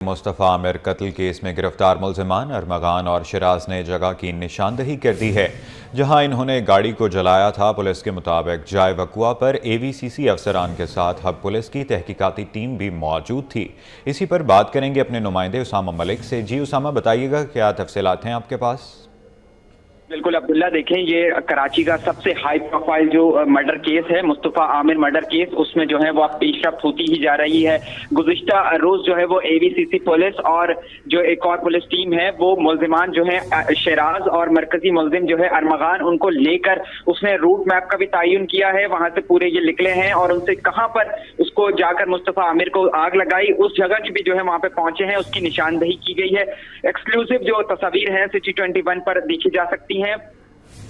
مصطفیٰ عامر قتل کیس میں گرفتار ملزمان ارمغان اور شیراز نے جگہ کی نشاندہی کر دی ہے جہاں انہوں نے گاڑی کو جلایا تھا۔ پولیس کے مطابق جائے وقوع پر AVCC افسران کے ساتھ ہب پولیس کی تحقیقاتی ٹیم بھی موجود تھی۔ اسی پر بات کریں گے اپنے نمائندے اسامہ ملک سے۔ جی اسامہ، بتائیے گا کیا تفصیلات ہیں آپ کے پاس؟ بالکل عبداللہ، دیکھیں یہ کراچی کا سب سے ہائی پروفائل جو مرڈر کیس ہے، مصطفیٰ عامر مرڈر کیس، اس میں جو ہے وہ اب پیش رفت ہوتی ہی جا رہی ہے۔ گزشتہ روز جو ہے وہ AVCC پولیس اور جو ایک اور پولیس ٹیم ہے وہ ملزمان جو ہے شیراز اور مرکزی ملزم جو ہے ارمغان، ان کو لے کر اس نے روٹ میپ کا بھی تعین کیا ہے، وہاں سے پورے یہ نکلے ہیں اور ان سے کہاں پر اس کو جا کر مصطفیٰ عامر کو آگ لگائی اس جگہ کی بھی جو ہے وہاں پہ پہنچے ہیں، اس کی نشاندہی کی گئی ہے۔ ایکسکلوسیو جو تصاویر ہیں CC21 پر دیکھی جا سکتی ہیں۔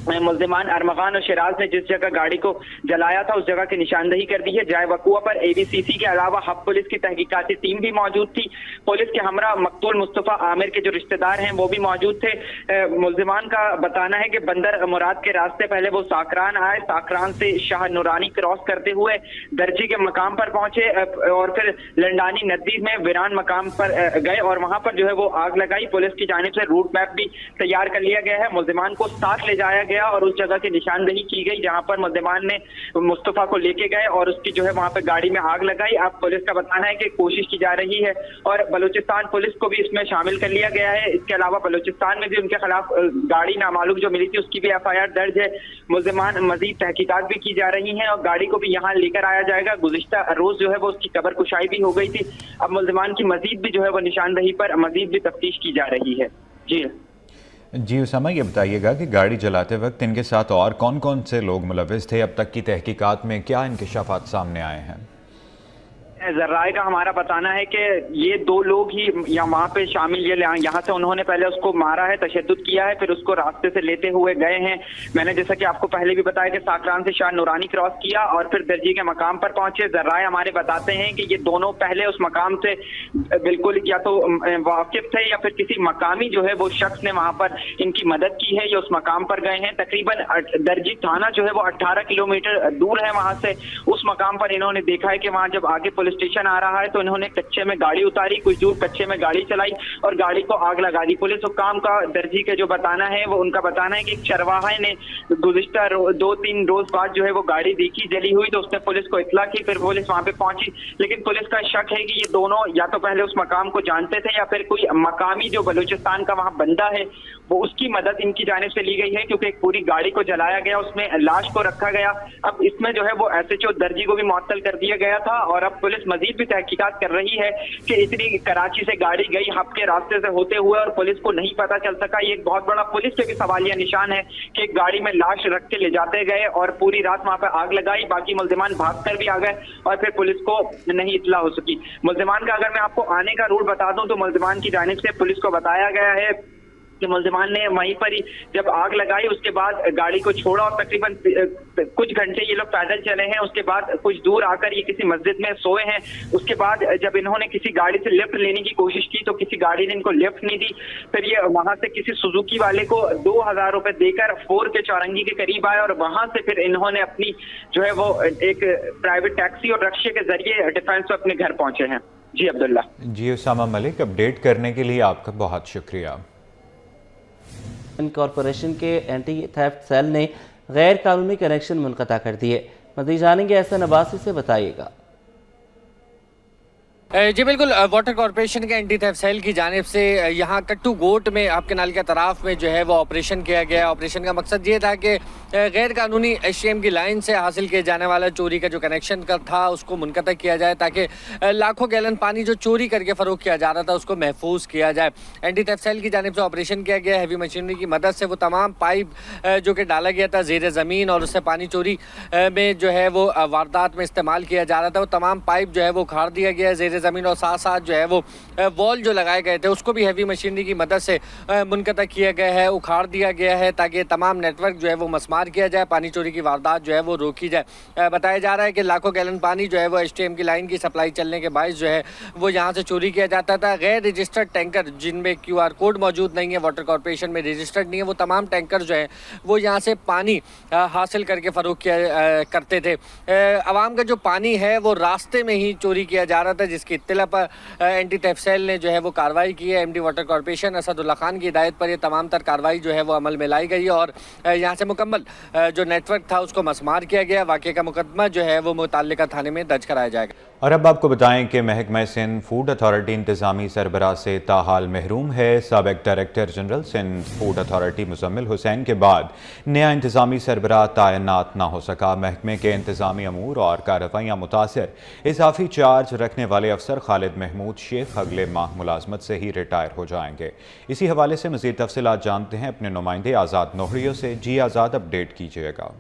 ملزمان ارمغان اور شیراز نے جس جگہ گاڑی کو جلایا تھا اس جگہ کی نشاندہی کر دی ہے۔ جائے وقوع پر AVCC کے علاوہ ہب پولیس کی تحقیقاتی ٹیم بھی موجود تھی۔ پولیس کے ہمراہ مقتول مصطفیٰ عامر کے جو رشتہ دار ہیں وہ بھی موجود تھے۔ ملزمان کا بتانا ہے کہ بندر مراد کے راستے پہلے وہ ساکران آئے، ساکران سے شاہ نورانی کراس کرتے ہوئے درجی کے مقام پر پہنچے اور پھر لنڈانی ندی میں ویران مقام پر گئے اور وہاں پر جو ہے وہ آگ لگائی۔ پولیس کی جانب سے روٹ میپ بھی تیار کر لیا گیا ہے، ملزمان کو ساتھ لے جایا گیا اور اس جگہ کی نشاندہی کی گئی جہاں پر ملزمان نے مصطفیٰ کو لے کے گئے اور اس کی جو ہے وہاں پہ گاڑی میں آگ لگائی۔ اب پولیس کا بتانا ہے کہ کوشش کی جا رہی ہے اور بلوچستان پولیس کو بھی اس میں شامل کر لیا گیا ہے۔ اس کے علاوہ بلوچستان میں بھی ان کے خلاف گاڑی نامعلوم جو ملی تھی اس کی بھی FIR درج ہے۔ ملزمان مزید تحقیقات بھی کی جا رہی ہیں اور گاڑی کو بھی یہاں لے کر آیا جائے گا۔ گزشتہ روز جو ہے وہ اس کی قبر کشائی بھی ہو گئی تھی۔ اب ملزمان کی مزید بھی جو ہے وہ نشاندہی پر مزید بھی تفتیش کی جا رہی ہے۔ جی اسامہ، یہ بتائیے گا کہ گاڑی جلاتے وقت ان کے ساتھ اور کون کون سے لوگ ملوث تھے؟ اب تک کی تحقیقات میں کیا انکشافات سامنے آئے ہیں؟ ذرائع کا ہمارا بتانا ہے کہ یہ دو لوگ ہی وہاں پہ شامل، یہاں سے انہوں نے پہلے اس کو مارا ہے، تشدد کیا ہے، پھر اس کو راستے سے لیتے ہوئے گئے ہیں۔ میں نے جیسا کہ آپ کو پہلے بھی بتایا کہ ساکران سے شاہ نورانی کراس کیا اور پھر درجی کے مقام پر پہنچے۔ ذرائع ہمارے بتاتے ہیں کہ یہ دونوں پہلے اس مقام سے بالکل یا تو واقف تھے یا پھر کسی مقامی جو ہے وہ شخص نے وہاں پر ان کی مدد کی ہے یا اس مقام پر گئے ہیں۔ تقریباً درجی تھانہ جو ہے وہ 18 کلومیٹر دور ہے وہاں سے۔ اس مقام پر انہوں نے دیکھا ہے کہ وہاں جب آگے پولیس اسٹیشن آ رہا ہے تو انہوں نے کچے میں گاڑی اتاری، کچھ دور کچے میں گاڑی چلائی اور گاڑی کو آگ لگا دی۔ پولیس حکام کا درجی کے جو بتانا ہے وہ ان کا بتانا ہے کہ ایک چرواہے نے گزشتہ 2-3 روز بعد جو ہے وہ گاڑی دیکھی جلی ہوئی تو اس نے پولیس کو اطلاع کی، پھر پولیس وہاں پہ پہنچی، لیکن پولیس کا شک ہے کہ یہ دونوں یا تو پہلے اس مقام کو جانتے تھے یا پھر کوئی مقامی جو بلوچستان کا وہاں بندہ ہے وہ اس کی مدد ان کی جانب سے لی گئی ہے، کیونکہ ایک پوری گاڑی کو جلایا گیا، اس میں لاش کو رکھا گیا۔ اب اس میں جو ہے وہ SHO درجی کو بھی معطل کر دیا گیا تھا اور اب پولیس مزید بھی تحقیقات کر رہی ہے کہ اتنی کراچی سے گاڑی گئی ہب کے راستے سے ہوتے ہوئے اور پولیس کو نہیں پتا چل سکا۔ یہ ایک بہت بڑا پولیس پہ بھی سوالیہ نشان ہے کہ ایک گاڑی میں لاش رکھ کے لے جاتے گئے اور پوری رات وہاں پہ آگ لگائی، باقی ملزمان بھاگ کر بھی آ گئے اور پھر پولیس کو نہیں اطلاع ہو سکی۔ ملزمان کا اگر میں آپ کو آنے کا رول بتا دوں تو ملزمان کی جانب سے پولیس کو بتایا گیا ہے کہ ملزمان نے وہیں پر ہی جب آگ لگائی اس کے بعد گاڑی کو چھوڑا اور تقریباً کچھ گھنٹے یہ لوگ پیدل چلے ہیں، اس کے بعد کچھ دور آ کر یہ کسی مسجد میں سوئے ہیں۔ اس کے بعد جب انہوں نے کسی گاڑی سے لفٹ لینے کی کوشش کی تو کسی گاڑی نے ان کو لفٹ نہیں دی، پھر یہ وہاں سے کسی سوزوکی والے کو 2000 روپے دے کر 4 کے چورنگی کے قریب آئے اور وہاں سے پھر انہوں نے اپنی جو ہے وہ ایک پرائیویٹ ٹیکسی اور رکشے کے ذریعے ڈیفینس سے اپنے گھر پہنچے ہیں۔ جی عبداللہ۔ جی اسامہ ملک، اپڈیٹ کرنے کے لیے آپ کا بہت شکریہ۔ کارپوریشن کے اینٹی تھیفٹ سیل نے غیر قانونی کنیکشن منقطع کر دیے۔ مزید جانیں گے احسن عباسی سے، بتائیے گا۔ جی بالکل، واٹر کارپوریشن کے اینٹی تھیفٹ سیل کی جانب سے یہاں کٹو گوٹ میں آپ کنال کے اطراف میں جو ہے وہ آپریشن کیا گیا۔ آپریشن کا مقصد یہ تھا کہ غیر قانونی SCM کی لائن سے حاصل کیا جانے والا چوری کا جو کنیکشن کا تھا اس کو منقطع کیا جائے تاکہ لاکھوں گیلن پانی جو چوری کر کے فروخت کیا جا رہا تھا اس کو محفوظ کیا جائے۔ اینٹی تھیفٹ سیل کی جانب سے آپریشن کیا گیا۔ ہیوی مشینری کی مدد سے وہ تمام پائپ جو کہ ڈالا گیا تھا زیر زمین اور اس سے پانی چوری میں جو ہے وہ واردات میں استعمال کیا جا رہا تھا، وہ تمام پائپ جو ہے وہ اکھاڑ دیا گیا زیر زمین اور ساتھ ساتھ جو ہے وہ وال جو لگائے گئے تھے اس کو بھی ہیوی مشینری کی مدد سے منقطع کیا گیا ہے، اکھاڑ دیا گیا ہے تاکہ تمام نیٹ ورک جو ہے وہ مسمار کیا جائے، پانی چوری کی واردات جو ہے وہ روکی جائے۔ بتایا جا رہا ہے کہ لاکھوں گیلن پانی جو ہے وہ STM کی لائن کی سپلائی چلنے کے باعث جو ہے وہ یہاں سے چوری کیا جاتا تھا۔ غیر رجسٹرڈ ٹینکر جن میں QR کوڈ موجود نہیں ہے، واٹر کارپوریشن میں رجسٹرڈ نہیں ہے، وہ تمام ٹینکر جو ہے وہ یہاں سے پانی حاصل کر کے فروخت کیا کرتے تھے۔ عوام کا جو پانی ہے وہ راستے میں ہی چوری کیا جا رہا تھا، جس کی की इत्तला पर एंटी थेफ्ट सेल ने जो है वो कार्रवाई की है। MD water corporation Asadullah Khan की हिदायत पर ये तमाम तर कार्रवाई जो है वो अमल में लाई गई है और यहाँ से मुकम्मल जो नेटवर्क था उसको मसमार किया गया। वाक़े का मुकदमा जो है वो मुतल्लिका थाने में दर्ज कराया जाएगा। और अब आपको बताएं कि महकमा सिंध फूड अथॉरिटी इंतजामी सरबराह से ताहाल महरूम है। साबिक director general Sindh food authority Muzammil Hussain के बाद नया इंतजामी सरबराह तैनात ना हो सका। महकमे के इंतजामी अमूर और कार्रवाइयाँ मुतासर इजाफी चार्ज रखने वाले अफसर खालिद महमूद शेख अगले माह मुलाजमत से ही रिटायर हो जाएंगे। इसी हवाले से मज़ीद तफसीलात जानते हैं अपने नुमाइंदे आज़ाद नोहरियों से। जी आज़ाद, अपडेट कीजिएगा।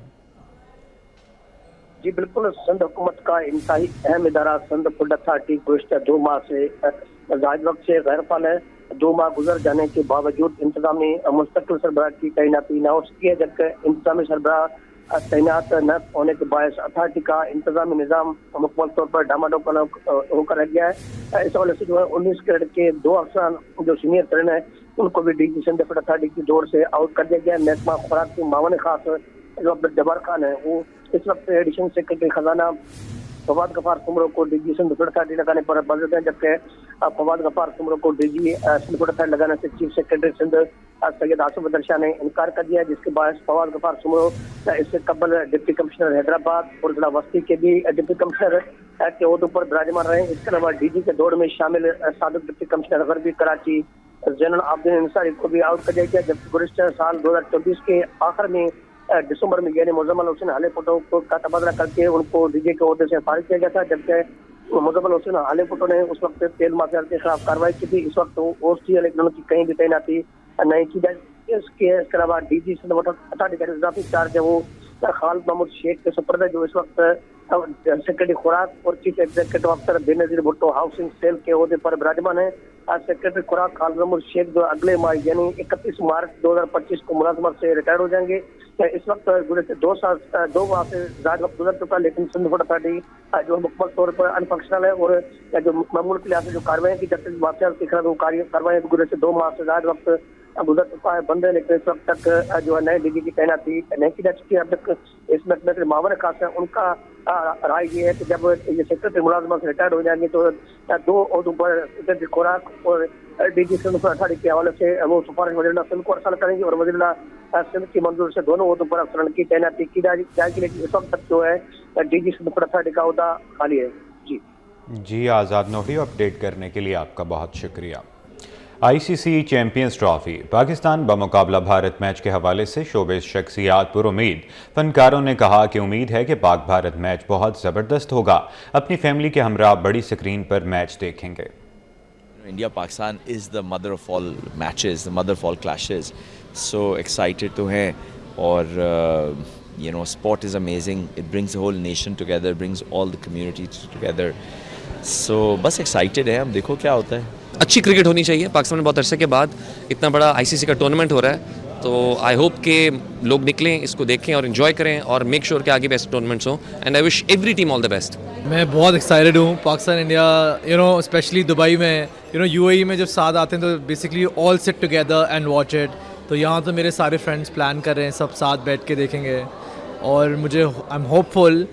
जी बिल्कुल, सिंध हुकूमत का इंतहाई अहम इदारा सिंध फूड अथॉरिटी गुज़श्ता 2 माह से जायद वक्त से गैर फाल है। 2 माह गुजर जाने के बावजूद इंतजामी मुस्तकिल सरबराह की तैनाती न हो सकी है, जबकि इंतजामी सरबराह तैनात न होने के बायस अथॉरिटी का इंतजामी निज़ाम मुकम्मल तौर पर डामाडोल होकर रह गया है। इस हवाले से जो है 19 ग्रेड के 2 अफसरान जो सीनियर तरीन है उनको भी डीजी सिंध फूड अथॉरिटी की दौर से आउट कर दिया गया है। महकमा खुराक की मावन खास जो अब्दुल जब्बार खान है वो इस वक्त एडिशनल सेक्रेटरी खजाना फवाद गफार सुमरो को डीजी सिंध फूड अथॉरिटी लगाने पर बजट है, जबकि फवाद गफार सुमरो को डीजी सिंध फूड अथॉरिटी लगाने से चीफ सेक्रेटरी सिंध सैयद आसिफ बदर शाह ने इनकार कर दिया, जिसके बाद फवाद गफार सुमरो इससे कबल डिप्टी कमिश्नर हैदराबाद और जिला वस्ती के भी डिप्टी कमिश्नर के ओहदे पर विराजमान रहे। इसके अलावा डीजी के दौर में शामिल साबिक डिप्टी कमिश्नर गरबी कराची जैनुल आबदीन अंसारी को भी आउट कर दिया गया, जबकि गुज़श्ता साल 2024 के आखिर में दिसंबर में यानी मुजम्मिल हुसैन हालेपुटो का तबादला करके उनको डीजी के ओहदे से फारिग किया गया था, जबकि मुजम्मिल हुसैन हालेपुटो ने उस वक्त तेल माफिया के खिलाफ कार्रवाई की थी। इस वक्त ओस थी लेकिन उनकी कहीं भी तैनाती नहीं की जाए। इसके अलावा डीजी सिंध अथॉरिटी का इजाफी चार्ज है वो खालिद महमूद शेख के सुपर्द है, जो इस वक्त सेक्रेटरी खुराक और चीफ एग्जीक्यूटिव अफसर बेनजीर भुट्टो हाउसिंग सेल के ओहदे पर विराजमान है। सेक्रेटरी खुराक खालिद महमूद शेख जो अगले माह यानी 31 मार्च 2025 को मुलाजमत से रिटायर हो जाएंगे। इस वक्त गुज़श्ते 2 माह से ज़्यादा वक्त गुजर चुका, लेकिन सिंध फूड अथॉरिटी जो मुकम्मल तौर पर अनफंक्शनल है और जो मामूल के लिहाज से जो कार्रवाई की जाती है माफिया के खिलाफ कार्रवाई गुज़श्ते 2 माह से ज़्यादा वक्त गुजर चुका है बंद है, लेकिन इस वक्त तक जो है नए डीजी की तैनाती नहीं की जा चुकी है। अब तक इस महकमे के मामले खास है उनका राय ये है कि जब ये सेक्रेटरी मुलाजमत से रिटायर हो जाएंगे तो 2 ओहदों पर सेक्रेटरी खुराक और डीजी सिंध फूड अथॉरिटी के हवाले से वो सिफारिश वज़ीर सिंध को अर्सल करेंगे और वज़ीर सिंध की मंजूर से दोनों ओहदों पर अफसरान की तैनाती की जाएगी, लेकिन इस वक्त तक जो है डीजी सिंध फूड अथॉरिटी का ओहदा खाली है। जी आज़ाद नोहरी, अपडेट करने के लिए आपका बहुत शुक्रिया। आईसीसी चैंपियंस ट्रॉफी पाकिस्तान बमुकाबला भारत मैच के हवाले से शोबिस शख्सियात पर उम्मीद। फनकारों ने कहा कि उम्मीद है कि पाक भारत मैच बहुत ज़बरदस्त होगा। अपनी फैमिली के हमरा बड़ी स्क्रीन पर मैच देखेंगे। India Pakistan is the mother of all matches, the mother of all clashes. So excited to हैं और sport is amazing. It brings the whole nation together, brings all the communities together. So बस excited है, हम देखो क्या होता है। अच्छी क्रिकेट होनी चाहिए। पाकिस्तान में बहुत अरसे के बाद इतना बड़ा आईसीसी का टूर्नामेंट हो रहा है, तो आई होप कि लोग निकलें, इसको देखें और इन्जॉय करें और मेक श्योर कि आगे बेस्ट टूर्नामेंट्स हों। And I wish every team all the best. मैं बहुत एक्साइटेड हूँ। पाकिस्तान इंडिया स्पेशली दुबई में यूएई में जब साथ आते हैं तो basically all sit together and watch it. तो यहाँ तो मेरे सारे फ्रेंड्स प्लान कर रहे हैं, सब साथ बैठ के देखेंगे और मुझे आई एम होपफुल।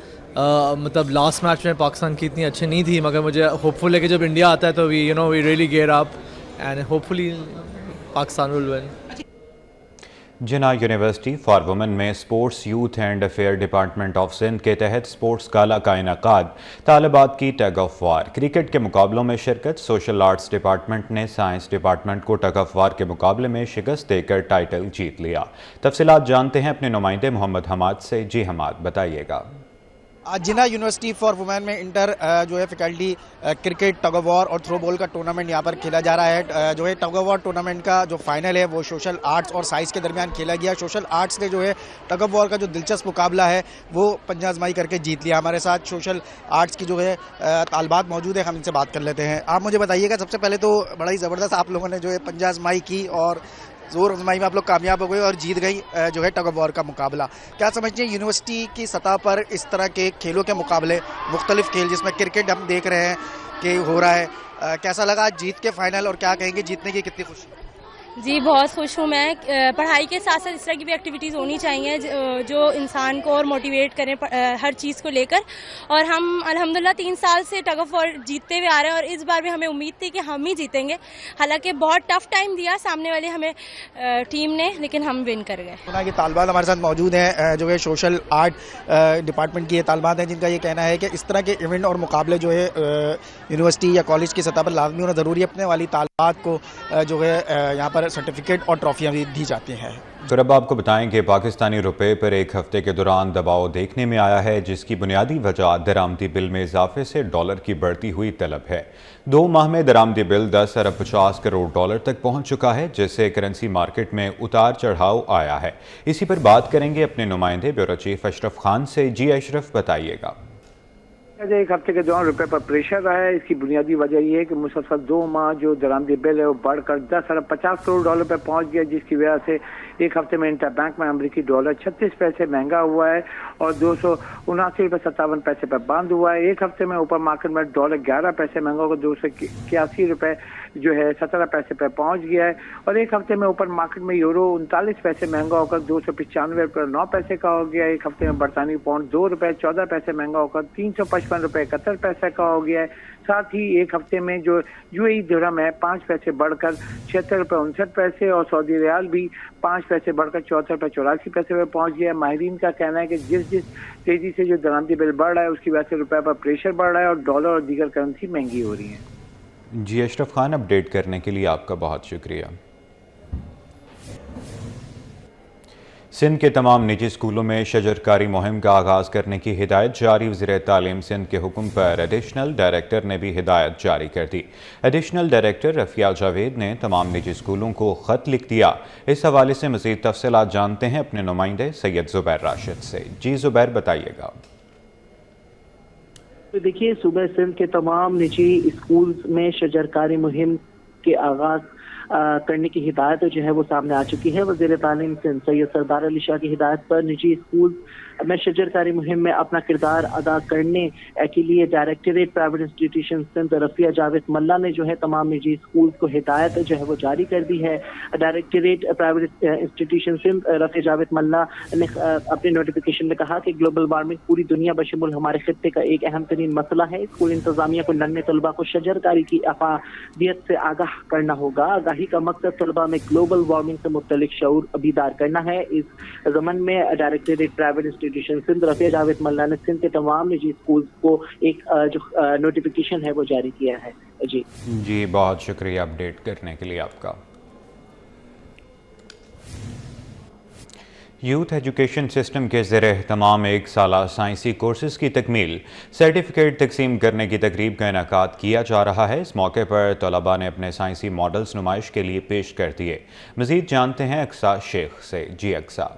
मतलब लास्ट मैच में पाकिस्तान की इतनी अच्छी नहीं थी, मगर मुझे होपफुल है कि जब इंडिया आता है तो we really gear up and hopefully Pakistan will win. Jinnah university for women में sports youth and affair department of Sindh के तहत स्पोर्ट्स गाला का इनेकाद। तालिबात की टग ऑफ वार। क्रिकेट के मुकाबलों में शिरकत। सोशल आर्ट्स डिपार्टमेंट ने साइंस डिपार्टमेंट को टग ऑफ वार के मुकाबले में शिकस्त देकर टाइटल जीत लिया। तफसीलात जानते हैं अपने नुमाइंदे मोहम्मद हमाद से। जी हमाद, बताइएगा। जिन्ना यूनिवर्सिटी फॉर वुमेन में इंटर जो है faculty cricket, tug of war और थ्रो बॉल का टूर्नामेंट यहाँ पर खेला जा रहा है। जो है टग ऑफ वॉर टूर्नामेंट का जो फाइनल है वो सोशल आर्ट्स और साइंस के दरमियान खेला गया। सोशल आर्ट्स ने जो है टग ऑफ वॉर का जो दिलचस्प मुकाबला है वो पंजा आजमाई करके जीत लिया। हमारे साथ सोशल आर्ट्स की जो है तालिबात मौजूद है, हम इनसे बात कर लेते हैं। आप मुझे बताइएगा, सबसे पहले तो बड़ा ही ज़बरदस्त आप लोगों ने जो है पंजा आजमाई की और जोर आजमाई में आप लोग कामयाब हो गए और जीत गई जो है टग ऑफ वॉर का मुकाबला। क्या समझते हैं यूनिवर्सिटी की सतह पर इस तरह के खेलों के मुकाबले, मुख्तलिफ खेल जिसमें क्रिकेट हम देख रहे हैं कि हो रहा है, कैसा लगा जीत के फाइनल और क्या कहेंगे जीतने की कितनी खुशी? जी बहुत खुश हूँ मैं। पढ़ाई के साथ साथ इस तरह की भी एक्टिविटीज़ होनी चाहिए जो इंसान को और मोटिवेट करें हर चीज़ को लेकर। और हम अल्हम्दुलिल्लाह 3 साल से टग ऑफ वॉर जीतते हुए आ रहे हैं और इस बार भी हमें उम्मीद थी कि हम ही जीतेंगे। हालांकि बहुत टफ टाइम दिया सामने वाले हमें टीम ने, लेकिन हम विन कर गए। यहाँ की तालिबात हमारे साथ मौजूद हैं जो है सोशल आर्ट डिपार्टमेंट की ये तालिबात हैं, जिनका ये कहना है कि इस तरह के इवेंट और मुकाबले जो है यूनिवर्सिटी या कॉलेज की सतह पर लाजमी होना ज़रूरी है। अपने वाली तालिबात को जो है यहाँ पर सर्टिफिकेट और ट्रॉफियाँ भी दी जाती हैं। तो अब आपको बताएं कि पाकिस्तानी रुपए पर एक हफ्ते के दौरान दबाव देखने में आया है, जिसकी बुनियादी वजह दरामदी बिल में इजाफे से डॉलर की बढ़ती हुई तलब है। 2 माह में दरामदी बिल 10 अरब 50 करोड़ डॉलर तक पहुंच चुका है, जिससे करेंसी मार्केट में उतार चढ़ाव आया है। इसी पर बात करेंगे अपने नुमाइंदे ब्यूरो चीफ अशरफ खान से। जी अशरफ, बताइएगा। एक हफ्ते के दौरान रुपए पर प्रेशर रहा है। इसकी बुनियादी वजह यह है कि मुसलसल 2 माह जो दरामदी बिल है वो बढ़कर 10 अरब 50 करोड़ डॉलर पर पहुंच गया, जिसकी वजह से एक हफ्ते में इंटर बैंक में अमरीकी डॉलर 36 पैसे महंगा हुआ है और 279 रुपये 57 पैसे पर बंद हुआ है। एक हफ्ते में ऊपर मार्केट में डॉलर 11 पैसे महंगा होकर 281 रुपये जो है 17 पैसे पर पहुंच गया है। और एक हफ्ते में ऊपर मार्केट में यूरो 39 पैसे महंगा होकर 295 रुपये 9 पैसे का हो गया। एक हफ्ते में बरतानी पाउंड 2 रुपये 14 पैसे महंगा होकर 355 रुपये 71 पैसे का हो गया है। साथ ही एक हफ्ते में जो यूएई दिरहम है 5 पैसे बढ़कर 76 रुपये 59 पैसे और सऊदी रियाल भी 5 पैसे बढ़कर 74 रुपये 84 पैसे पर पहुंच गया है। माहिरीन का कहना है कि जिस तेजी से जो दरामदी बिल बढ़ रहा है उसकी वजह से रुपये पर प्रेशर बढ़ रहा है और डॉलर और दीगर करेंसी महंगी हो रही है। जी अशरफ खान, अपडेट करने के लिए आपका बहुत शुक्रिया। सिंध के तमाम निजी स्कूलों में शजरकारी मुहिम का आगाज़ करने की हिदायत जारी। वज़ीर तालीम सिंध के हुक्म पर एडिशनल डायरेक्टर ने भी हिदायत जारी कर दी। एडिशनल डायरेक्टर रफ़िया जावेद ने तमाम निजी स्कूलों को ख़त लिख दिया। इस हवाले से मज़ीद तफ़सीलात जानते हैं अपने नुमाइंदे सैयद ज़ुबैर राशिद से। जी ज़ुबैर, बताइएगा। तो देखिए, सूबे सिंध के तमाम निजी स्कूल्स में शजरकारी मुहिम के आगाज़ करने की हिदायत जो है वो सामने आ चुकी है। वज़ीर तालीम सिंध सैयद सरदार अली शाह की हिदायत पर निजी स्कूल में शजरकारी मुहिम में अपना किरदार अदा करने के लिए directorate private institution Sindh Rafia Javed मल्ला ने जो है तमाम निजी स्कूल को हिदायत जो है वो जारी कर दी है। Directorate private institution Sindh Rafia Javed मल्ला ने अपने नोटिफिकेशन में कहा कि ग्लोबल वार्मिंग पूरी दुनिया बशमूल हमारे खत्ते का एक अहम तरीन मसला है। स्कूल इंतजामिया को नन्हे तलबा को शजरकारी की अफादियत से आगाह करना होगा। आगाही का मकसद तलबा में ग्लोबल वार्मिंग से मुतल्लिक शऊर बीदार करना है। इस ज़मन में directorate private institution Sindh Rafia Javed मल्ला ने सिंध के तमाम निजी स्कूल को एक जो नोटिफिकेशन है वो जारी किया है। जी बहुत शुक्रिया अपडेट करने के लिए आपका। यूथ एजुकेशन सिस्टम के ज़रिए तमाम 1 साला साइंसी कोर्सेज़ की तकमील सर्टिफिकेट तकसीम करने की तकरीब का इनेकाद किया जा रहा है। इस मौके पर तलबा ने अपने साइंसी मॉडल्स नुमाइश के लिए पेश कर दिए। मज़ीद जानते हैं अक्सा शेख से। जी अक्सा।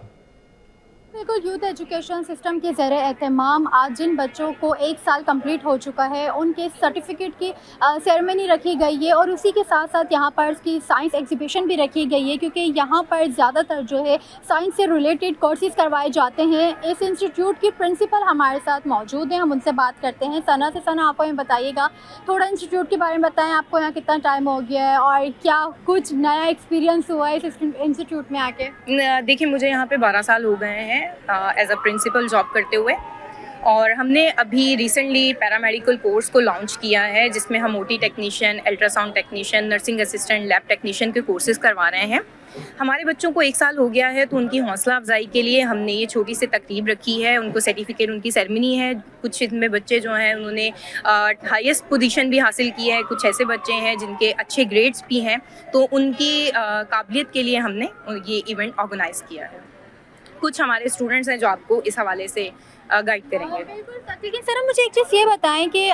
बिल्कुल, यूथ एजुकेशन सिस्टम के ज़रिए एहतमाम आज जिन बच्चों को 1 साल कंप्लीट हो चुका है उनके सर्टिफिकेट की सेरेमनी रखी गई है और उसी के साथ साथ यहाँ पर इसकी साइंस एग्जीबिशन भी रखी गई है, क्योंकि यहाँ पर ज़्यादातर जो है साइंस से रिलेटेड कोर्सेज करवाए जाते हैं। इस इंस्टीट्यूट की प्रिंसिपल हमारे साथ मौजूद हैं, हम उनसे बात करते हैं। सना से सना, आपको हमें बताइएगा थोड़ा इंस्टीट्यूट के बारे में बताएँ, आपको यहाँ कितना टाइम हो गया है और क्या कुछ नया एक्सपीरियंस हुआ है इस इंस्टीट्यूट में आके? देखिए, मुझे यहाँ पर 12 साल हो गए हैं एज अ प्रिंसिपल जॉब करते हुए, और हमने अभी रिसेंटली पैरामेडिकल कोर्स को लॉन्च किया है जिसमें हम OT technician, ultrasound technician, nursing assistant, lab technician के कोर्सेज करवा रहे हैं। हमारे बच्चों को 1 साल हो गया है, तो उनकी हौसला अफजाई के लिए हमने ये छोटी सी तकरीब रखी है। उनको सर्टिफिकेट, उनकी सेरेमनी है। कुछ इनमें बच्चे जो हैं उन्होंने हाईएस्ट पोजीशन भी हासिल की है, कुछ ऐसे बच्चे हैं जिनके अच्छे ग्रेड्स भी हैं, तो उनकी काबिलियत के लिए हमने ये इवेंट ऑर्गेनाइज़ किया है। कुछ हमारे स्टूडेंट्स हैं जो आपको इस हवाले से गाइड करेंगे। बिल्कुल सर, लेकिन सर मुझे एक चीज़ ये बताएं कि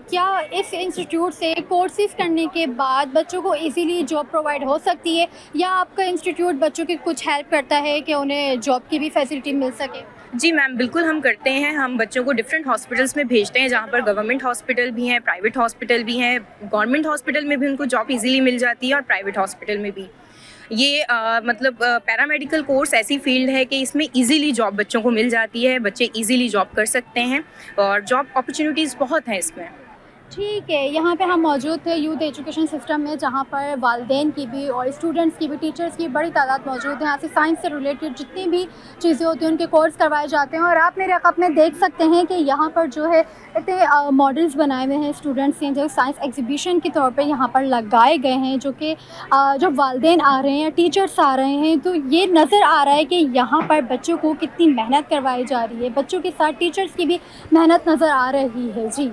क्या इस इंस्टीट्यूट से कोर्सेज करने के बाद बच्चों को इजीली जॉब प्रोवाइड हो सकती है, या आपका इंस्टीट्यूट बच्चों की कुछ हेल्प करता है कि उन्हें जॉब की भी फैसिलिटी मिल सके? जी मैम, बिल्कुल हम करते हैं। हम बच्चों को डिफरेंट हॉस्पिटल्स में भेजते हैं, जहाँ पर गवर्नमेंट हॉस्पिटल भी हैं, प्राइवेट हॉस्पिटल भी हैं। गवर्नमेंट हॉस्पिटल में भी उनको जॉब इजीली मिल जाती है और प्राइवेट हॉस्पिटल में भी। ये मतलब पैरामेडिकल कोर्स ऐसी फील्ड है कि इसमें इजीली जॉब बच्चों को मिल जाती है, बच्चे इजीली जॉब कर सकते हैं और जॉब अपॉर्चुनिटीज़ बहुत हैं इसमें। ٹھیک ہے، یہاں پہ ہم موجود تھے یوتھ ایجوکیشن سسٹم میں، جہاں پر والدین کی بھی اور اسٹوڈنٹس کی بھی، ٹیچرس کی بڑی تعداد موجود ہے. یہاں سے سائنس سے ریلیٹڈ جتنی بھی چیزیں ہوتی ہیں ان کے کورس کروائے جاتے ہیں. اور آپ میرے رقب میں دیکھ سکتے ہیں کہ یہاں پر جو ہے اتنے ماڈلس بنائے ہوئے ہیں اسٹوڈنٹس ہیں جو سائنس ایگزیبیشن کے طور پہ یہاں پر لگائے گئے ہیں، جو کہ جو والدین آ رہے ہیں یا ٹیچرس آ رہے ہیں تو یہ نظر آ رہا ہے کہ یہاں پر بچوں کو کتنی محنت کروائی جا رہی ہے. بچوں کے ساتھ ٹیچرس کی بھی محنت نظر آ رہی ہے. جی